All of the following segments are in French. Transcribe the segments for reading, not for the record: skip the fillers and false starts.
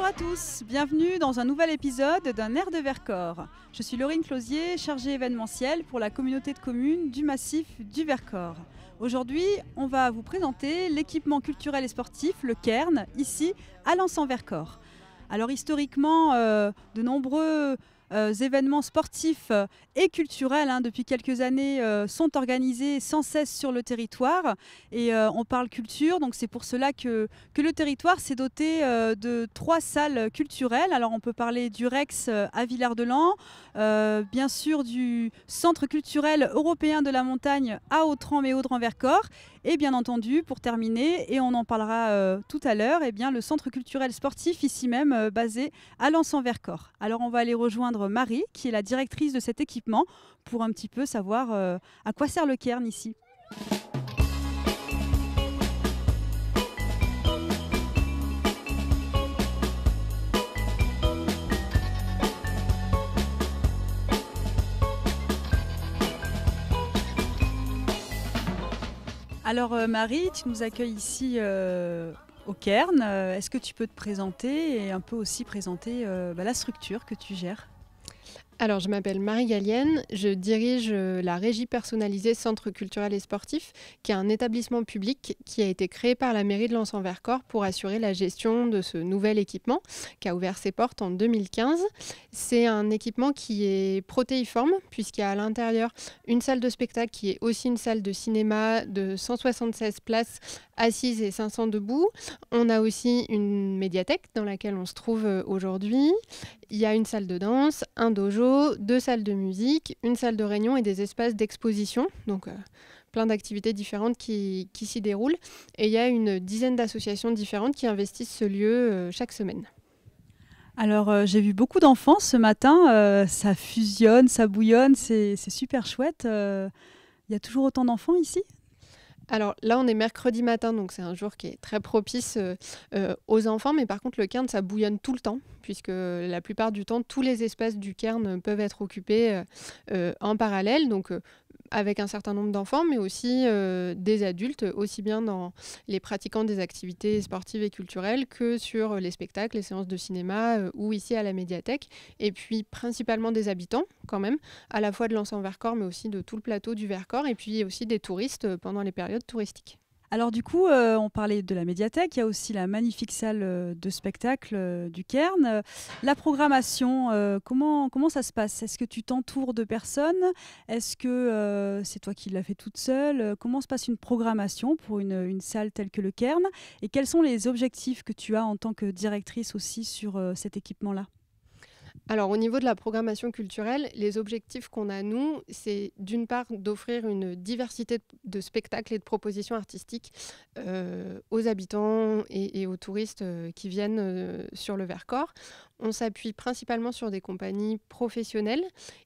à tous, bienvenue dans un nouvel épisode d'un air de Vercors. Je suis Laurine Closier, chargée événementielle pour la communauté de communes du massif du Vercors. Aujourd'hui, on va vous présenter l'équipement culturel et sportif, le Cairn, ici à Lens-en-Vercors. Alors historiquement, de nombreux événements sportifs et culturels depuis quelques années sont organisés sans cesse sur le territoire et on parle culture, donc c'est pour cela que le territoire s'est doté de 3 salles culturelles. Alors on peut parler du Rex à Villard-de-Lans, bien sûr du Centre culturel européen de la montagne à Autran et Audran-Vercors et bien entendu pour terminer, et on en parlera tout à l'heure, le centre culturel sportif ici même basé à Lens-en-Vercors. Alors on va aller rejoindre Marie qui est la directrice de cet équipement pour un petit peu savoir à quoi sert le Cairn ici. Alors Marie, tu nous accueilles ici au Cairn. Est-ce que tu peux te présenter et un peu aussi présenter la structure que tu gères ? Alors, je m'appelle Marie Gallienne, je dirige la régie personnalisée Centre culturel et sportif, qui est un établissement public qui a été créé par la mairie de Lens-en-Vercors pour assurer la gestion de ce nouvel équipement qui a ouvert ses portes en 2015. C'est un équipement qui est protéiforme puisqu'il y a à l'intérieur une salle de spectacle qui est aussi une salle de cinéma de 176 places assises et 500 debout. On a aussi une médiathèque dans laquelle on se trouve aujourd'hui. Il y a une salle de danse, un dojo, 2 salles de musique, une salle de réunion et des espaces d'exposition. Donc plein d'activités différentes qui s'y déroulent. Et il y a une dizaine d'associations différentes qui investissent ce lieu chaque semaine. Alors j'ai vu beaucoup d'enfants ce matin, ça fusionne, ça bouillonne, c'est super chouette. Il y a toujours autant d'enfants ici ? Alors là, on est mercredi matin, donc c'est un jour qui est très propice aux enfants. Mais par contre, le Cairn, ça bouillonne tout le temps, puisque la plupart du temps, tous les espaces du Cairn peuvent être occupés en parallèle. Donc avec un certain nombre d'enfants, mais aussi des adultes, aussi bien dans les pratiquants des activités sportives et culturelles que sur les spectacles, les séances de cinéma ou ici à la médiathèque. Et puis principalement des habitants quand même, à la fois de Lens-en-Vercors, mais aussi de tout le plateau du Vercors, et puis aussi des touristes pendant les périodes touristiques. Alors du coup, on parlait de la médiathèque, il y a aussi la magnifique salle de spectacle du Cairn. La programmation, comment ça se passe ? Est-ce que tu t'entoures de personnes ? Est-ce que c'est toi qui l'as fait toute seule ? Comment se passe une programmation pour une salle telle que le Cairn ? Et quels sont les objectifs que tu as en tant que directrice aussi sur cet équipement-là ? Alors au niveau de la programmation culturelle, les objectifs qu'on a nous, c'est d'une part d'offrir une diversité de spectacles et de propositions artistiques aux habitants et aux touristes qui viennent sur le Vercors. On s'appuie principalement sur des compagnies professionnelles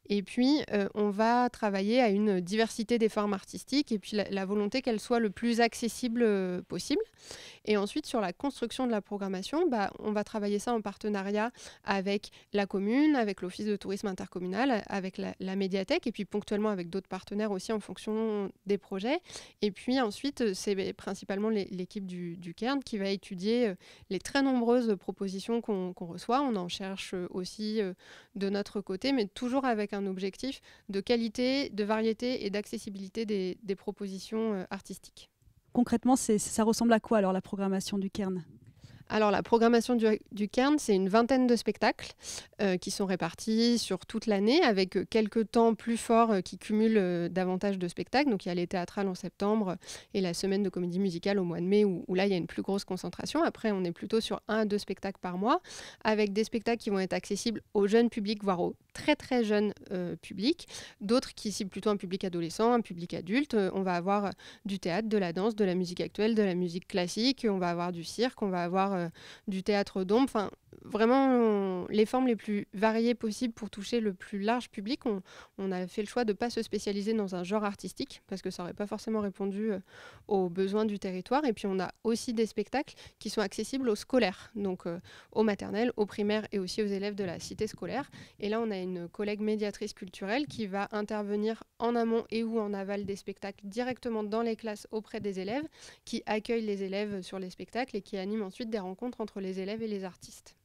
et puis on va travailler à une diversité des formes artistiques et puis la volonté qu'elle soit le plus accessible possible. Et ensuite, sur la construction de la programmation, on va travailler ça en partenariat avec la commune, avec l'office de tourisme intercommunal, avec la médiathèque et puis ponctuellement avec d'autres partenaires aussi en fonction des projets. Et puis ensuite, c'est principalement l'équipe du Cairn qui va étudier les très nombreuses propositions qu'on reçoit. On en cherche aussi de notre côté, mais toujours avec un objectif de qualité, de variété et d'accessibilité des propositions artistiques. Concrètement, ça ressemble à quoi alors la programmation du Cairn ? Alors la programmation du Cairn, c'est une vingtaine de spectacles qui sont répartis sur toute l'année avec quelques temps plus forts qui cumulent davantage de spectacles. Donc il y a les théâtrales en septembre et la semaine de comédie musicale au mois de mai où là il y a une plus grosse concentration. Après on est plutôt sur 1 à 2 spectacles par mois avec des spectacles qui vont être accessibles au jeune public, voire au très très jeune public. D'autres qui ciblent plutôt un public adolescent, un public adulte. On va avoir du théâtre, de la danse, de la musique actuelle, de la musique classique. On va avoir du cirque, on va avoir du théâtre d'ombre, enfin vraiment les formes les plus variées possibles pour toucher le plus large public. On a fait le choix de ne pas se spécialiser dans un genre artistique parce que ça n'aurait pas forcément répondu aux besoins du territoire. Et puis on a aussi des spectacles qui sont accessibles aux scolaires, donc aux maternelles, aux primaires et aussi aux élèves de la cité scolaire. Et là on a une collègue médiatrice culturelle qui va intervenir en amont et ou en aval des spectacles directement dans les classes auprès des élèves, qui accueille les élèves sur les spectacles et qui anime ensuite des rencontres entre les élèves et les artistes.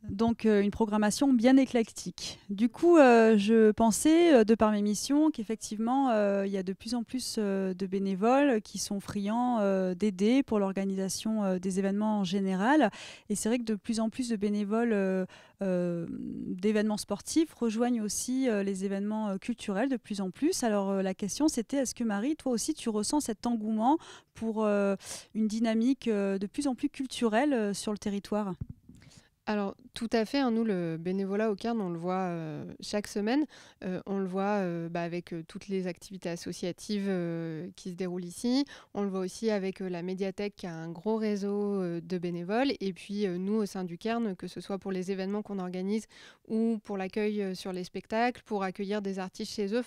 Donc une programmation bien éclectique. Du coup, je pensais, de par mes missions, qu'effectivement, il y a de plus en plus de bénévoles qui sont friands d'aider pour l'organisation des événements en général. Et c'est vrai que de plus en plus de bénévoles d'événements sportifs rejoignent aussi les événements culturels de plus en plus. Alors la question c'était, est-ce que Marie, toi aussi, tu ressens cet engouement pour une dynamique de plus en plus culturelle sur le territoire ? Alors, tout à fait, hein, nous, le bénévolat au Cairn, on le voit chaque semaine. On le voit avec toutes les activités associatives qui se déroulent ici. On le voit aussi avec la médiathèque qui a un gros réseau de bénévoles. Et puis, nous, au sein du Cairn, que ce soit pour les événements qu'on organise ou pour l'accueil sur les spectacles, pour accueillir des artistes chez eux,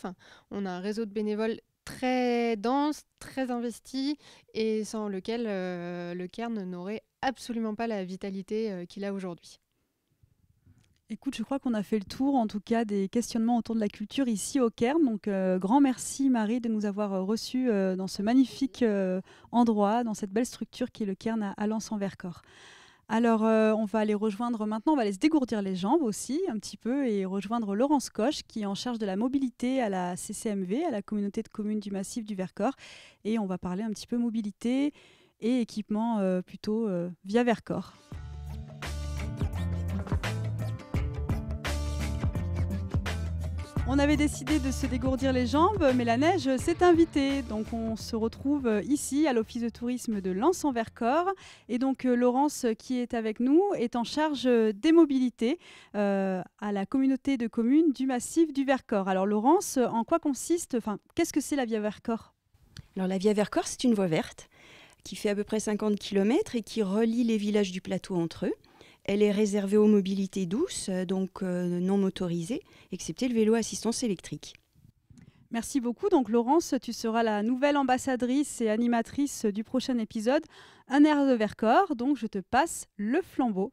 on a un réseau de bénévoles très dense, très investi et sans lequel le Cairn n'aurait absolument pas la vitalité qu'il a aujourd'hui. Écoute, je crois qu'on a fait le tour, en tout cas, des questionnements autour de la culture ici au Cairn. Donc, grand merci, Marie, de nous avoir reçus dans ce magnifique endroit, dans cette belle structure qui est le Cairn à Lens-en-Vercors. Alors, on va aller rejoindre maintenant, on va aller se dégourdir les jambes aussi, un petit peu, et rejoindre Laurence Coche, qui est en charge de la mobilité à la CCMV, à la communauté de communes du Massif du Vercors. Et on va parler un petit peu mobilité et équipement plutôt via Vercors. On avait décidé de se dégourdir les jambes, mais la neige s'est invitée. Donc on se retrouve ici à l'Office de tourisme de Lens-en-Vercors. Et donc Laurence, qui est avec nous, est en charge des mobilités à la communauté de communes du Massif du Vercors. Alors Laurence, en quoi consiste, qu'est-ce que c'est la Via Vercors ? Alors la Via Vercors, c'est une voie verte qui fait à peu près 50 km et qui relie les villages du plateau entre eux. Elle est réservée aux mobilités douces, donc non motorisées, excepté le vélo à assistance électrique. Merci beaucoup. Donc Laurence, tu seras la nouvelle ambassadrice et animatrice du prochain épisode, Un air de Vercors. Donc je te passe le flambeau.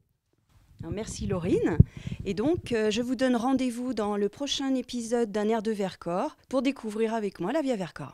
Alors, merci Laurine. Et donc je vous donne rendez-vous dans le prochain épisode d'Un air de Vercors pour découvrir avec moi la Via Vercors.